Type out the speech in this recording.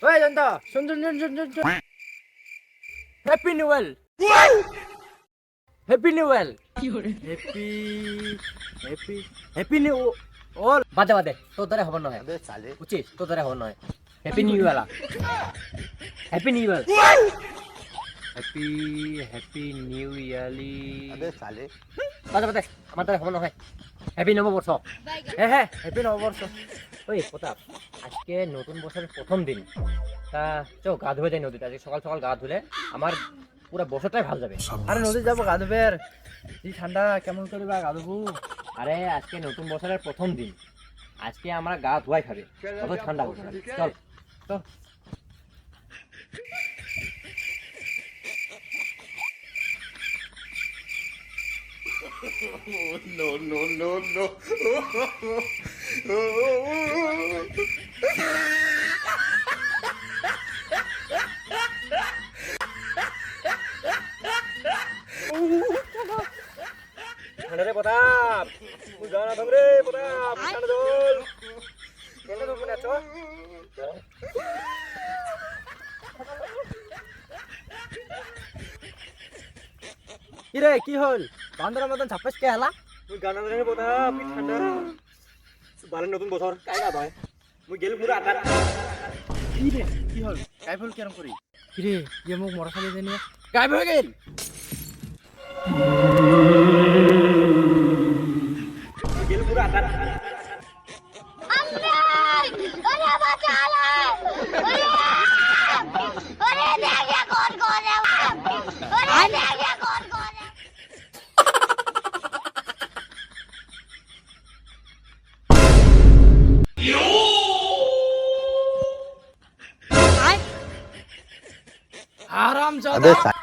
ওই জানতো শুন শুন শুন শুন শুন happy new year happy new year happy happy happy new all বাদে বাদে তোর দ্বারা হবে না अबे साले বুঝছিস তোর দ্বারা হবে না happy new year happy new year happy happy new yearly अबे साले বাদে বাদে আমার দ্বারা হবে না হ্যাপি নববর্ষ হ্যাঁ হ্যাঁ হ্যাপি নববর্ষ ওই প্রতাপ আজকে নতুন বছরের প্রথম দিন তা চো গা ধুয়ে যাই নদীতে আজকে সকাল সকাল গা ধুলে আমার পুরো বছরটাই ভালো যাবে আরে নদী যাবো গা ধুবে আর এই ঠান্ডা কেমন করে বা গা ধুবো আরে আজকে নতুন বছরের প্রথম দিন আজকে আমরা গা ধোয়াই খাবে কত ঠান্ডা হবে চল চল ঠান্ডা রে প্রতাপ তুই গানা থাম রে প্রতাপ ঠান্ডা জল ঠান্ডা জল মনে আছো কি রে কি হল বান্দরের মতন ছাপ্পাস কে হেলা তুই গানা রে প্রতাপ কি ঠান্ডা বারে নতুন বছর কাই না ভাই মুই গেল পুরো আকার কি রে কি হল গাইফল কেরম করি কি রে ইয়ে মোক মরা খালি জানি গাইব হয়ে গেল গেল পুরো আকার আরাম अबे জাদা साले